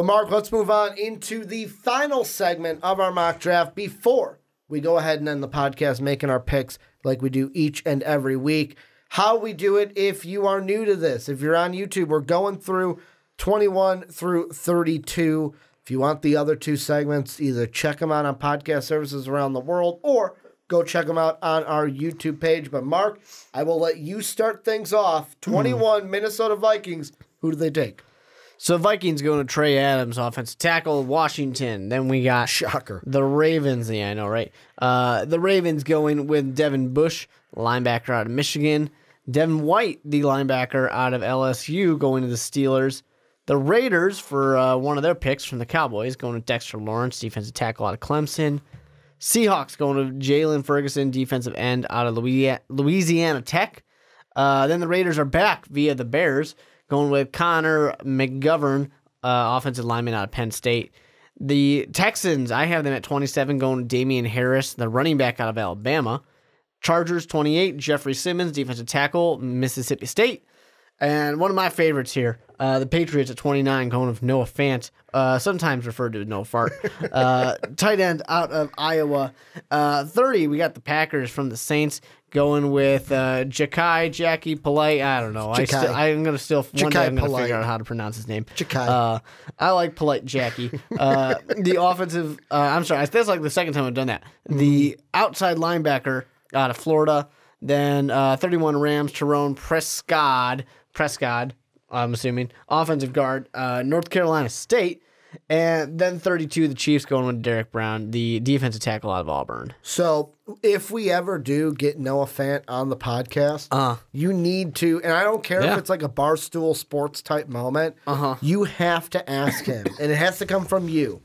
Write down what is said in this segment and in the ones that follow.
But, Mark, let's move on into the final segment of our mock draft before we go ahead and end the podcast making our picks like we do each and every week. How we do it, if you are new to this, if you're on YouTube, we're going through 21 through 32. If you want the other two segments, either check them out on podcast services around the world or go check them out on our YouTube page. But, Mark, I will let you start things off. 21 Minnesota Vikings. Who do they take? So Vikings going to Trey Adams, offensive tackle, Washington. Then we got Shocker. The Ravens. Yeah, I know, right? The Ravens going with Devin Bush, linebacker out of Michigan. Devin White, the linebacker out of LSU, going to the Steelers. The Raiders, for one of their picks from the Cowboys, going to Dexter Lawrence, defensive tackle out of Clemson. Seahawks going to Jalen Ferguson, defensive end out of Louisiana Tech. Then the Raiders are back via the Bears, going with Connor McGovern, offensive lineman out of Penn State. The Texans, I have them at 27, going to Damian Harris, the running back out of Alabama. Chargers, 28, Jeffrey Simmons, defensive tackle, Mississippi State. And one of my favorites here, the Patriots at 29, going with Noah Fant, sometimes referred to as Noah Fart. Tight end out of Iowa. 30, we got the Packers from the Saints, going with Jackie Polite. I don't know. I'm going to still, one day I'm going to figure out how to pronounce his name. Jackie. I like Polite Jackie. The offensive, I'm sorry, that's like the second time I've done that. The outside linebacker out of Florida. Then 31 Rams, Tyrone Prescott, I'm assuming, offensive guard, North Carolina State. And then 32, the Chiefs going with Derek Brown, the defensive tackle out of Auburn. So if we ever do get Noah Fant on the podcast, you need to, and I don't care if it's like a Barstool Sports type moment, you have to ask him, and it has to come from you,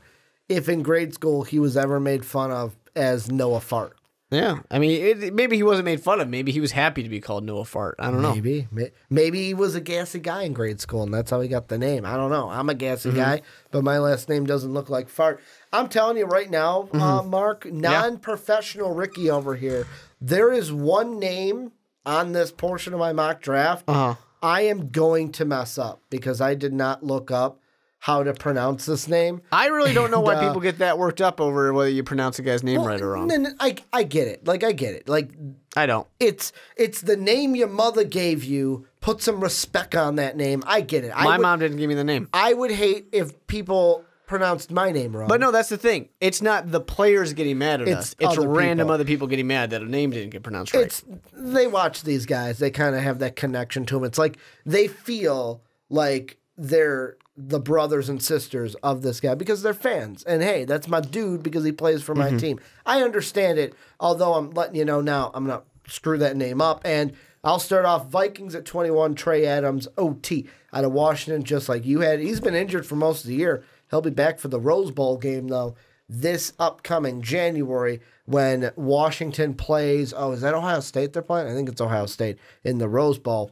if in grade school he was ever made fun of as Noah Fart. Yeah, I mean, maybe he wasn't made fun of. Maybe he was happy to be called Noah Fart. I don't know. Maybe he was a gassy guy in grade school, and that's how he got the name. I don't know. I'm a gassy guy, but my last name doesn't look like Fart. I'm telling you right now, Mark, non-professional Ricky over here, there is one name on this portion of my mock draft I am going to mess up because I did not look up how to pronounce this name. I really don't know why people get that worked up over whether you pronounce a guy's name right or wrong. I get it. I get it. I don't. It's the name your mother gave you. Put some respect on that name. I get it. My mom didn't give me the name. I would hate if people pronounced my name wrong. But no, that's the thing. It's not the players getting mad at us. It's random other people getting mad that a name didn't get pronounced right. They watch these guys. They kind of have that connection to them. It's like they feel like they're the brothers and sisters of this guy because they're fans. And hey, that's my dude because he plays for my team. I understand it, although I'm letting you know now I'm going to screw that name up. And I'll start off Vikings at 21, Trey Adams, OT, out of Washington, just like you had. He's been injured for most of the year. He'll be back for the Rose Bowl game, though, this upcoming January when Washington plays. Oh, is that Ohio State they're playing? I think it's Ohio State in the Rose Bowl.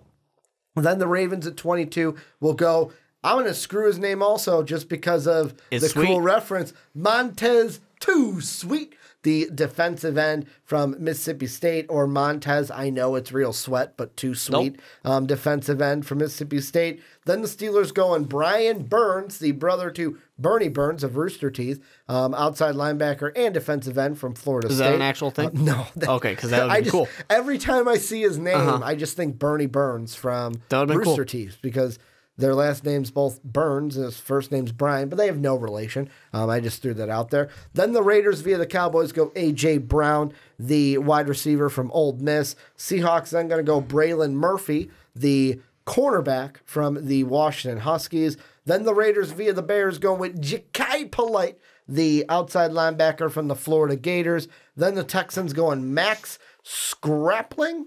Then the Ravens at 22 will go. I'm going to screw his name also just because of the cool reference. Montez Too Sweet, the defensive end from Mississippi State, or Montez, I know it's real sweat, but Too Sweet, defensive end from Mississippi State. Then the Steelers going Brian Burns, the brother to Bernie Burns of Rooster Teeth, outside linebacker and defensive end from Florida State. Is that an actual thing? No. Okay, because that would be cool. Every time I see his name, I just think Bernie Burns from Rooster Teeth because their last name's both Burns, and his first name's Brian, but they have no relation. I just threw that out there. Then the Raiders via the Cowboys go A.J. Brown, the wide receiver from Ole Miss. Seahawks then going to go Braylon Murphy, the cornerback from the Washington Huskies. Then the Raiders via the Bears going with Ja'Kai Polite, the outside linebacker from the Florida Gators. Then the Texans going Max Sharpling,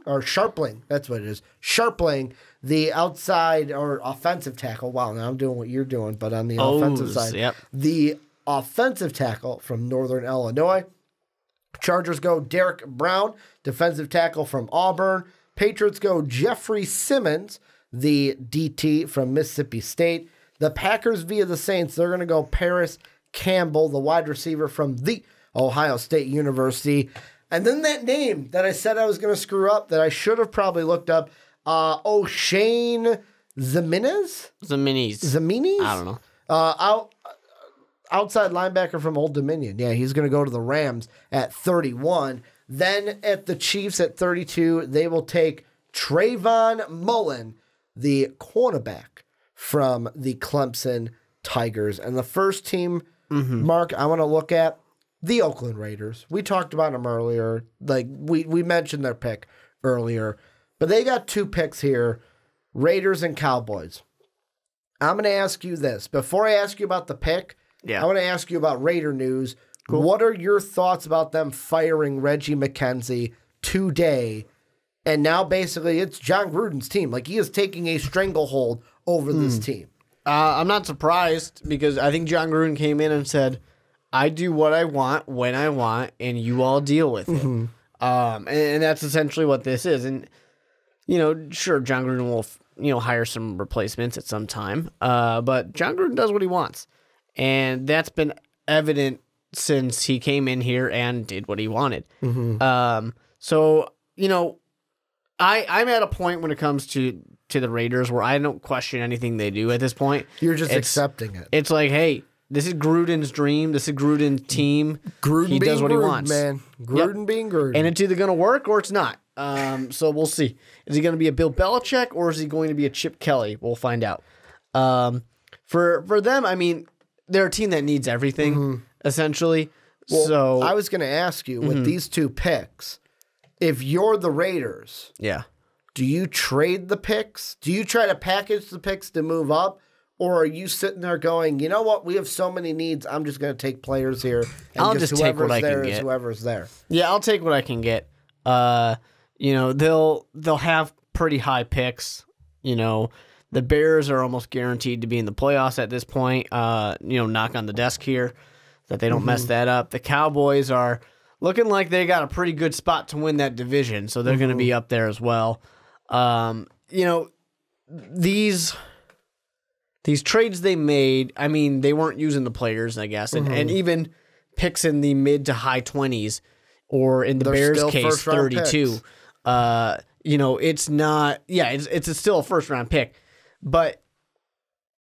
that's what it is, Sharpling, the outside or offensive tackle. Wow, now I'm doing what you're doing, but on the offensive side. The offensive tackle from Northern Illinois. Chargers go Derek Brown, defensive tackle from Auburn. Patriots go Jeffrey Simmons, the DT from Mississippi State. The Packers via the Saints, they're going to go Paris Campbell, the wide receiver from the Ohio State University. And then that name that I said I was going to screw up that I should have probably looked up, O'Shane Zaminis? Zaminis. I don't know. outside linebacker from Old Dominion. Yeah, he's going to go to the Rams at 31. Then at the Chiefs at 32, they will take Trayvon Mullen, the cornerback from the Clemson Tigers. And the first team, Mark, I want to look at the Oakland Raiders. We talked about them earlier. Like we mentioned their pick earlier. But they got 2 picks here, Raiders and Cowboys. I'm going to ask you this. Before I ask you about the pick, I want to ask you about Raider news. Cool. What are your thoughts about them firing Reggie McKenzie today? And now basically it's John Gruden's team. Like, he is taking a stranglehold over this team. I'm not surprised because I think John Gruden came in and said, I do what I want when I want, and you all deal with it. And that's essentially what this is. And, sure, John Gruden will, hire some replacements at some time. But John Gruden does what he wants. And that's been evident since he came in here and did what he wanted. So, I'm at a point when it comes to the Raiders where I don't question anything they do at this point. You're just accepting it. It's like, hey, this is Gruden's dream. This is Gruden's team. He does what he wants. Man. Gruden being Gruden. And it's either going to work or it's not. So we'll see. Is he going to be a Bill Belichick or is he going to be a Chip Kelly? We'll find out. For them, I mean, they're a team that needs everything, essentially. Well, so I was going to ask you, with these 2 picks, if you're the Raiders, do you trade the picks? Do you try to package the picks to move up? Or are you sitting there going, you know what, we have so many needs, I'm just going to take players here. And I'll just take what I can get. Whoever's there. Yeah, I'll take what I can get. They'll have pretty high picks. The Bears are almost guaranteed to be in the playoffs at this point. Knock on the desk here that they don't mess that up. The Cowboys are looking like they got a pretty good spot to win that division, so they're going to be up there as well. These trades they made, I mean, they weren't using the players, I guess, and even picks in the mid to high 20s, or in the Bears' case, 32. It's not, it's still a first-round pick. But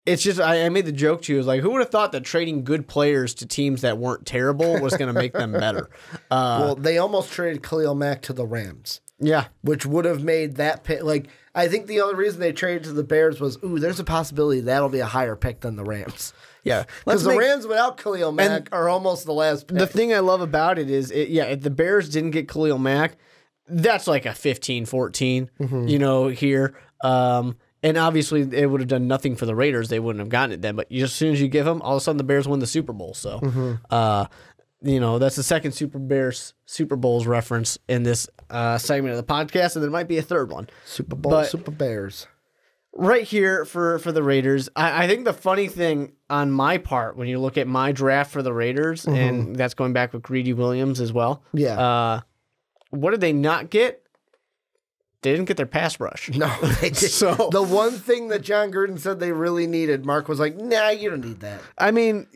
it's just, I made the joke to you, like, who would have thought that trading good players to teams that weren't terrible was going to make them better? Well, they almost traded Khalil Mack to the Rams. Yeah. Which would have made that pick, like, I think the only reason they traded to the Bears was, there's a possibility that'll be a higher pick than the Rams. Yeah. Because the Rams without Khalil Mack are almost the last pick. The thing I love about it is, if the Bears didn't get Khalil Mack, that's like a 15-14, here. And obviously, it would have done nothing for the Raiders. They wouldn't have gotten it then. But as soon as you give them, all of a sudden the Bears win the Super Bowl. So, that's the second Super Bowls reference in this segment of the podcast, and there might be a third one. Super Bowl, Super Bears. Right here for the Raiders, I think the funny thing on my part, when you look at my draft for the Raiders, and that's going back with Greedy Williams as well. Yeah. What did they not get? They didn't get their pass rush. No, they did. So the one thing that John Gruden said they really needed, Mark was like, nah, you don't need that. I mean,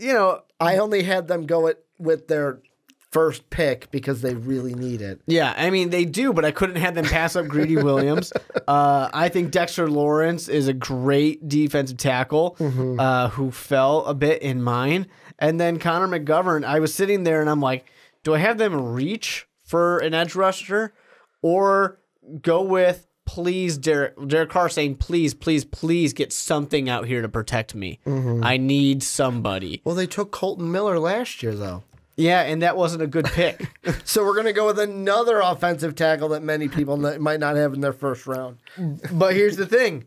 I only had them go with their first pick because they really need it. Yeah, I mean, they do, but I couldn't have them pass up Greedy Williams. I think Dexter Lawrence is a great defensive tackle who fell a bit in mine. And then Connor McGovern, I was sitting there and I'm like, do I have them reach for an edge rusher or go with, please, Derek Carr saying, please, please, please get something out here to protect me. I need somebody. Well, they took Colton Miller last year, though. Yeah, and that wasn't a good pick. So we're going to go with another offensive tackle that many people might not have in their first round. But here's the thing.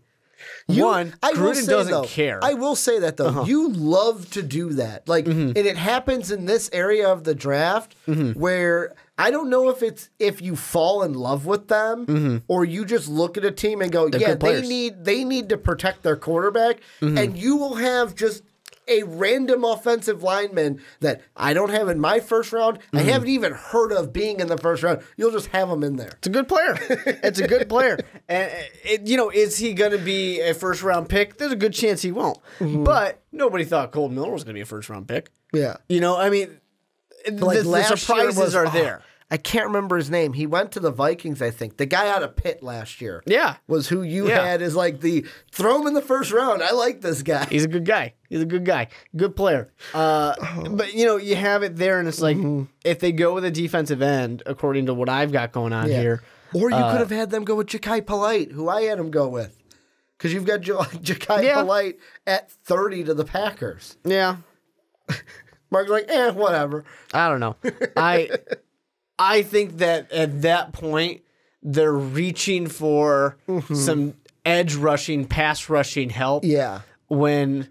Gruden doesn't care. I will say that, though. You love to do that. Like, and it happens in this area of the draft where I don't know if you fall in love with them or you just look at a team and go, they need to protect their quarterback, and you will have just a random offensive lineman that I don't have in my first round. I haven't even heard of being in the first round. You'll just have him in there. It's a good player. It's a good player. And, is he going to be a first round pick? There's a good chance he won't. But nobody thought Colton Miller was going to be a first round pick. Yeah. I mean, the surprises are there. I can't remember his name. He went to the Vikings, I think. The guy out of Pitt last year. Yeah. Was who you had as like the throw him in the first round. I like this guy. He's a good guy. Good player. But, you have it there, and it's like, if they go with a defensive end, according to what I've got going on here. Or you could have had them go with Ja'Kai Polite, who I had him go with. Because you've got Ja'Kai Polite at 30 to the Packers. Yeah. Mark's like, whatever. I don't know. I think that at that point, they're reaching for some edge rushing, pass rushing help. Yeah. When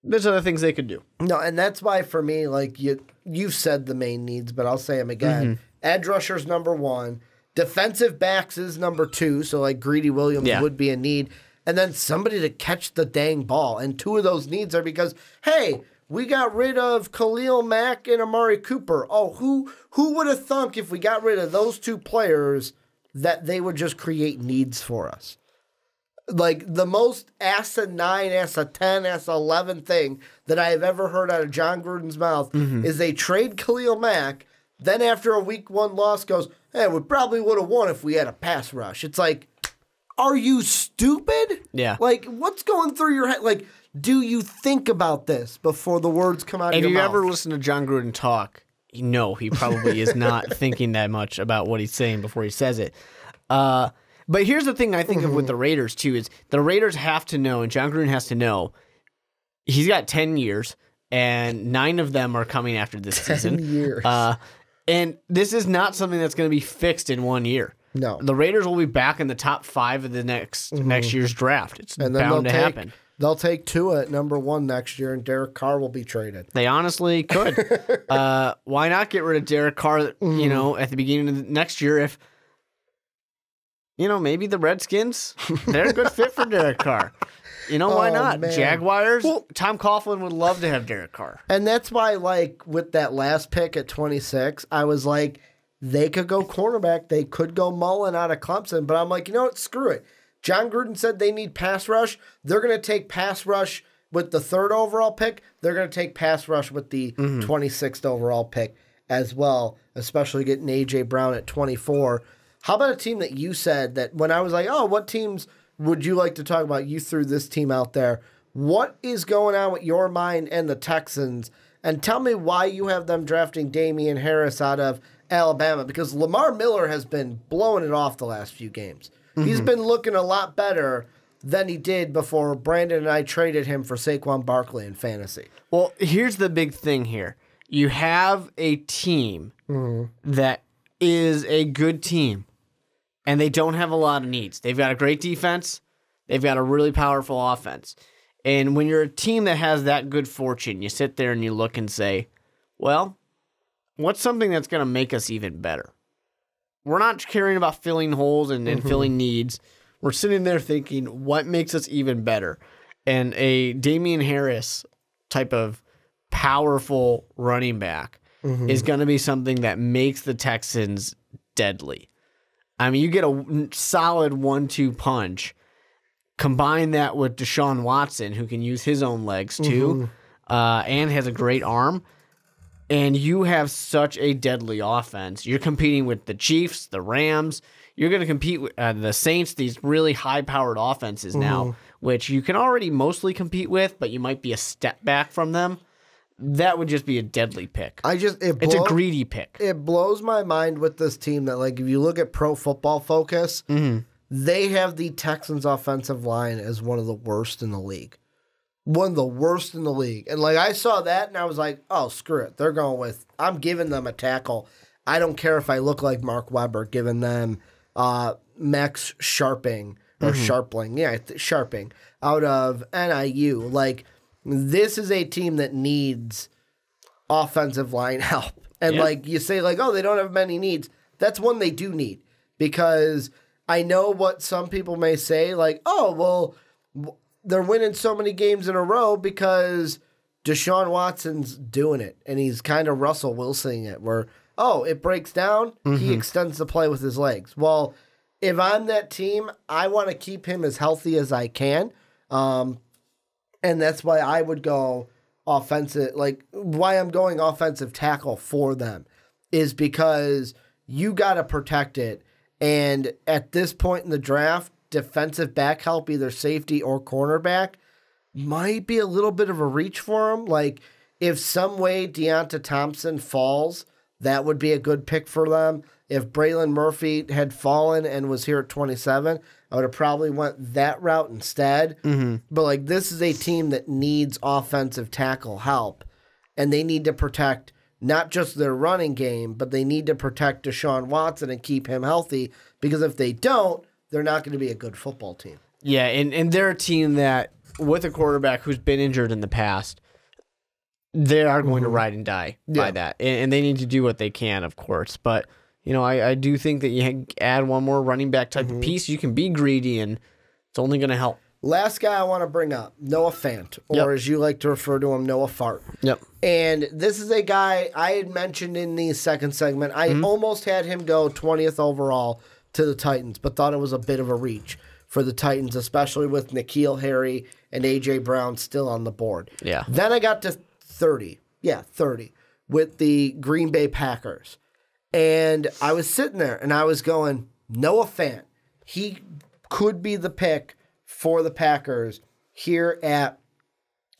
there's other things they could do. No, and that's why for me, like you've said the main needs, but I'll say them again. Edge rushers number 1. Defensive backs is number 2. So like Greedy Williams would be a need. And then somebody to catch the dang ball. And 2 of those needs are because, hey, we got rid of Khalil Mack and Amari Cooper. Oh, who would have thunk if we got rid of those 2 players that they would just create needs for us? Like the most asinine, S10, S11 thing that I have ever heard out of John Gruden's mouth is they trade Khalil Mack, then after a week 1 loss goes, hey, we probably would have won if we had a pass rush. It's like, are you stupid? Yeah. Like, what's going through your head? Like, do you think about this before the words come out of your mouth? If you ever listen to John Gruden talk, he probably is not thinking that much about what he's saying before he says it. But here's the thing I think of with the Raiders, too, is the Raiders have to know, and John Gruden has to know, he's got 10 years, and 9 of them are coming after this season. 10 years. And this is not something that's going to be fixed in 1 year. No. The Raiders will be back in the top 5 of the next year's draft. It's and then bound to happen. They'll take Tua at number 1 next year, and Derek Carr will be traded. They honestly could. Why not get rid of Derek Carr, at the beginning of the next year if, maybe the Redskins, they're a good fit for Derek Carr. Why not? Man. Jaguars, Tom Coughlin would love to have Derek Carr. And that's why, like, with that last pick at 26, I was like, they could go cornerback. They could go Mullen out of Clemson. But I'm like, you know what? Screw it. John Gruden said they need pass rush. They're going to take pass rush with the 3rd overall pick. They're going to take pass rush with the 26th overall pick as well, especially getting A.J. Brown at 24. How about a team that you said that when I was like, oh, what teams would you like to talk about? You threw this team out there. What is going on with your mind and the Texans? And tell me why you have them drafting Damian Harris out of Alabama, because Lamar Miller has been blowing it off the last few games. He's been looking a lot better than he did before Brandon and I traded him for Saquon Barkley in fantasy. Well, here's the big thing here. You have a team that is a good team, and they don't have a lot of needs. They've got a great defense. They've got a really powerful offense. And when you're a team that has that good fortune, you sit there and you look and say, well, what's something that's going to make us even better? We're not caring about filling holes and filling needs. We're sitting there thinking, what makes us even better? And a Damian Harris type of powerful running back is going to be something that makes the Texans deadly. I mean, you get a solid 1-2 punch. Combine that with Deshaun Watson, who can use his own legs too, and has a great arm. And you have such a deadly offense. You're competing with the Chiefs, the Rams. You're going to compete with the Saints, these really high-powered offenses now, which you can already mostly compete with, but you might be a step back from them. That would just be a deadly pick. It's a greedy pick. It blows my mind with this team that, like, if you look at Pro Football Focus, they have the Texans' offensive line as one of the worst in the league. One of the worst in the league. And, like, I saw that, and I was like, oh, screw it. They're going with, I'm giving them a tackle. I don't care if I look like Mark Weber, giving them Max Sharping, or Sharpling. Yeah, Sharping, out of NIU. Like, this is a team that needs offensive line help. And, like, you say, like, oh, they don't have many needs. That's one they do need. Because I know what some people may say, like, oh, well, they're winning so many games in a row because Deshaun Watson's doing it, and he's kind of Russell Wilsoning it, where, oh, it breaks down, he extends the play with his legs. Well, if I'm that team, I want to keep him as healthy as I can, and that's why I would go offensive, like, why I'm going offensive tackle for them. is because you got to protect it. And at this point in the draft, defensive back help, either safety or cornerback, might be a little bit of a reach for him. Like, if some way Deonta Thompson falls, that would be a good pick for them. If Braylon Murphy had fallen and was here at 27, I would have probably went that route instead. But, like, this is a team that needs offensive tackle help, and they need to protect not just their running game, but they need to protect Deshaun Watson and keep him healthy, because if they don't, they're not going to be a good football team. Yeah, and they're a team that, with a quarterback who's been injured in the past, they are going to ride and die by that. And they need to do what they can, of course. But, you know, I do think that you add one more running back type of piece, you can be greedy, and it's only going to help. Last guy I want to bring up, Noah Fant, or as you like to refer to him, Noah Fart. And this is a guy I had mentioned in the second segment. I almost had him go 20th overall to the Titans, but thought it was a bit of a reach for the Titans, especially with N'Keal Harry and A.J. Brown still on the board. Yeah. Then I got to 30. Yeah, 30 with the Green Bay Packers. And I was sitting there and I was going, Noah Fant, he could be the pick for the Packers here at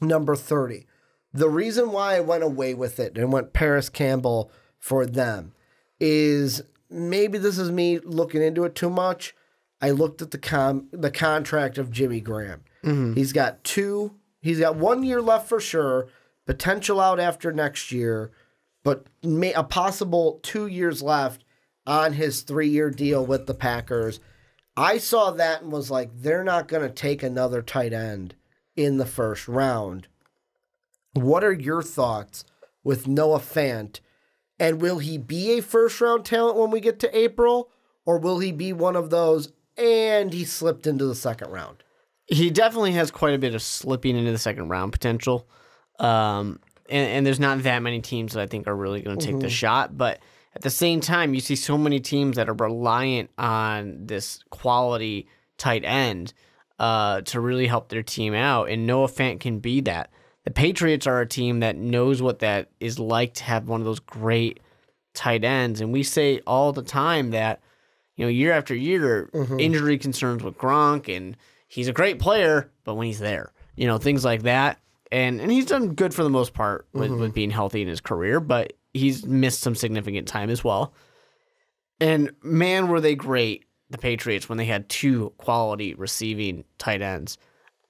number 30. The reason why I went away with it and went Paris Campbell for them is maybe this is me looking into it too much. I looked at the contract of Jimmy Graham. He's got 1 year left for sure, potential out after next year, but a possible 2 years left on his 3-year deal with the Packers. I saw that and was like, they're not going to take another tight end in the first round. What are your thoughts with Noah Fant? And will he be a first-round talent when we get to April? Or will he be one of those, and he slipped into the second round? He definitely has quite a bit of slipping into the second round potential. And there's not that many teams that I think are really going to take the shot. But at the same time, you see so many teams that are reliant on this quality tight end to really help their team out. And Noah Fant can be that. The Patriots are a team that knows what that is like to have one of those great tight ends. And we say all the time that, you know, year after year, injury concerns with Gronk, and he's a great player, but when he's there, you know, things like that. And he's done good for the most part with being healthy in his career, but he's missed some significant time as well. And man, were they great, the Patriots, when they had two quality receiving tight ends.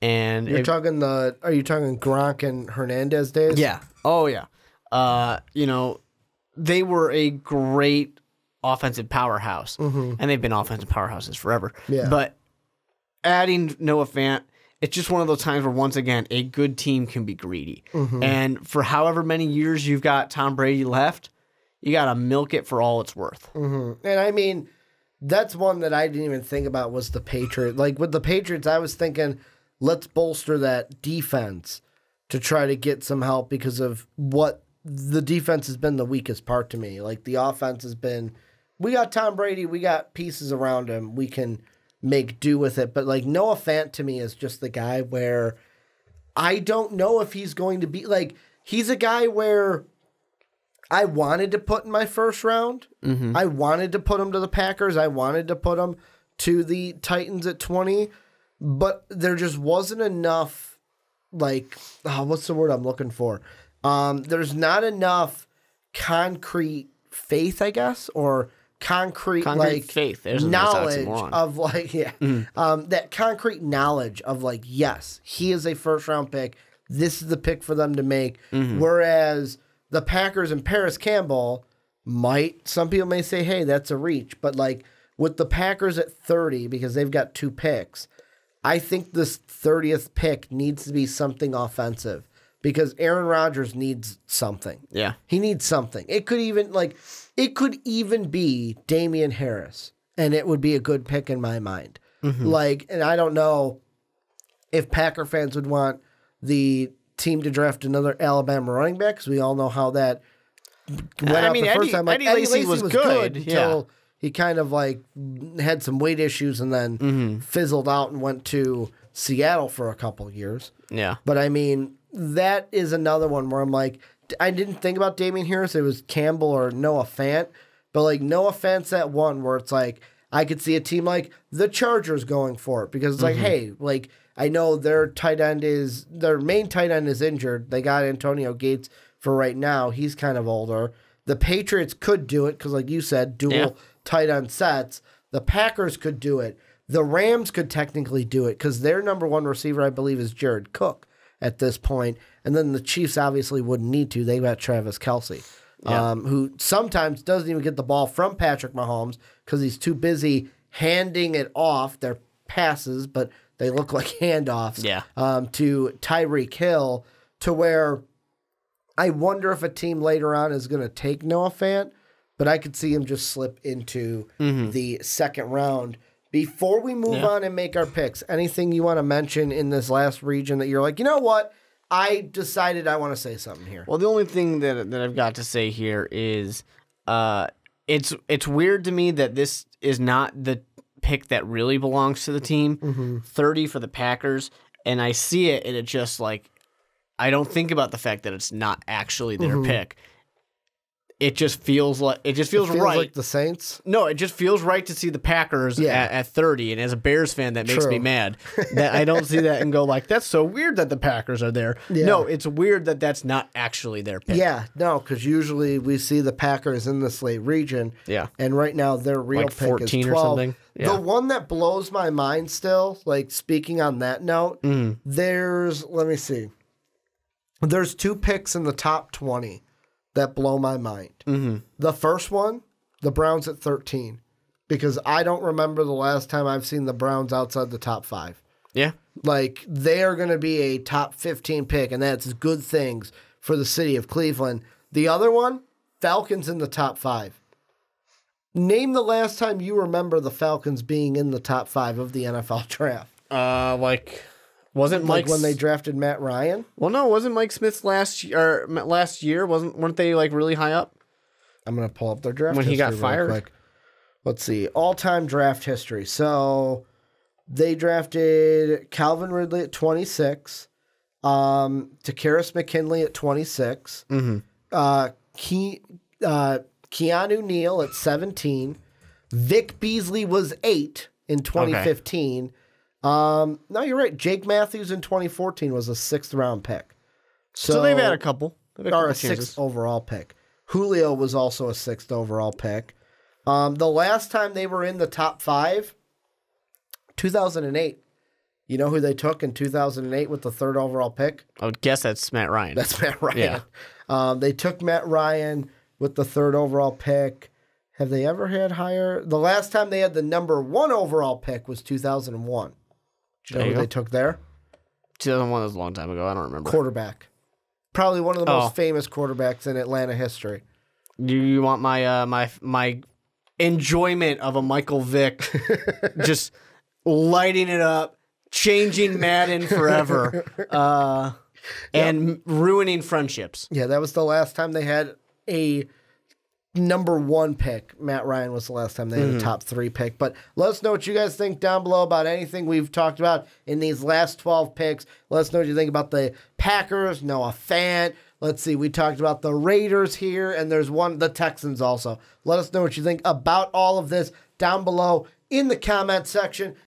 And are you talking Gronk and Hernandez days? Yeah. Oh, yeah. You know, they were a great offensive powerhouse, and they've been offensive powerhouses forever. Yeah. But adding Noah Fant, it's just one of those times where, once again, a good team can be greedy. And for however many years you've got Tom Brady left, you got to milk it for all it's worth. And I mean, that's one that I didn't even think about was the Patriots. Like with the Patriots, I was thinking, let's bolster that defense to try to get some help because of what the defense has been the weakest part to me. Like the offense has been, we got Tom Brady, we got pieces around him, we can make do with it. But like Noah Fant to me is just the guy where I don't know if he's going to be like, he's a guy where I wanted to put in my first round. I wanted to put him to the Packers. I wanted to put him to the Titans at 20. But there just wasn't enough, like, what's the word I'm looking for? There's not enough concrete faith, I guess, or concrete like faith. There's knowledge of like, that concrete knowledge of like, yes, he is a first round pick. This is the pick for them to make. Whereas the Packers and Paris Campbell some people may say, hey, that's a reach. But like with the Packers at 30, because they've got 2 picks, I think this 30th pick needs to be something offensive because Aaron Rodgers needs something. Yeah. He needs something. It could even be Damian Harris, and it would be a good pick in my mind. Like, and I don't know if Packer fans would want the team to draft another Alabama running back because we all know how that went out the first time. Like, Eddie Lacy was good until he kind of like had some weight issues and then fizzled out and went to Seattle for a couple of years. Yeah. But I mean, that is another one where I'm like, I didn't think about Damian Harris. It was Campbell or Noah Fant. But like Noah Fant's at one where it's like I could see a team like the Chargers going for it because it's like, hey, like I know their main tight end is injured. They got Antonio Gates for right now. He's kind of older. The Patriots could do it because, like you said, dual tight end sets. The Packers could do it. The Rams could technically do it because their number one receiver, I believe, is Jared Cook at this point. And then the Chiefs obviously wouldn't need to. They got Travis Kelce, who sometimes doesn't even get the ball from Patrick Mahomes because he's too busy handing it off. Their passes, but they look like handoffs to Tyreek Hill, to where I wonder if a team later on is going to take Noah Fant, but I could see him just slip into the second round. Before we move on and make our picks, anything you want to mention in this last region that you're like, you know what? I decided I want to say something here. Well, the only thing that I've got to say here is it's weird to me that this is not the pick that really belongs to the team. 30 for the Packers, and I see it, and it just like I don't think about the fact that it's not actually their pick. It just feels right. Like the Saints? No, it just feels right to see the Packers at 30. And as a Bears fan, that makes me mad. That I don't see that and go like, that's so weird that the Packers are there. Yeah. No, it's weird that that's not actually their pick. Yeah, no, because usually we see the Packers in this late region. Yeah. And right now their real like pick 14 is 12. or something. Yeah. The one that blows my mind still, like speaking on that note, let me see. There's 2 picks in the top 20 that blow my mind. The first one, the Browns at 13, because I don't remember the last time I've seen the Browns outside the top 5. Yeah. Like, they are going to be a top 15 pick, and that's good things for the city of Cleveland. The other one, Falcons in the top 5. Name the last time you remember the Falcons being in the top 5 of the NFL draft. Wasn't Mike when they drafted Matt Ryan? Well, no, wasn't Mike Smith's last year? Weren't they like really high up? I'm gonna pull up their draft when he got fired. Quick. Let's see, all-time draft history. So they drafted Calvin Ridley at 26, Takkarist McKinley at 26, Keanu Neal at 17, Vic Beasley was 8 in 2015. Okay. No, you're right. Jake Matthews in 2014 was a 6th round pick. So they've had a couple. Or a 6th overall pick. Julio was also a 6th overall pick. The last time they were in the top 5, 2008. You know who they took in 2008 with the 3rd overall pick? I would guess that's Matt Ryan. That's Matt Ryan. Yeah. They took Matt Ryan with the 3rd overall pick. Have they ever had higher? The last time they had the number 1 overall pick was 2001. Do you know who they took there? 2001 was a long time ago. I don't remember. Quarterback. Probably one of the most famous quarterbacks in Atlanta history. Do you want my my enjoyment of a Michael Vick just lighting it up, changing Madden forever, and ruining friendships? Yeah, that was the last time they had a number 1 pick. Matt Ryan was the last time they had a top 3 pick. But let us know what you guys think down below about anything we've talked about in these last 12 picks. Let us know what you think about the Packers, Noah Fant. Let's see, we talked about the Raiders here, and there's the Texans also. Let us know what you think about all of this down below in the comment section.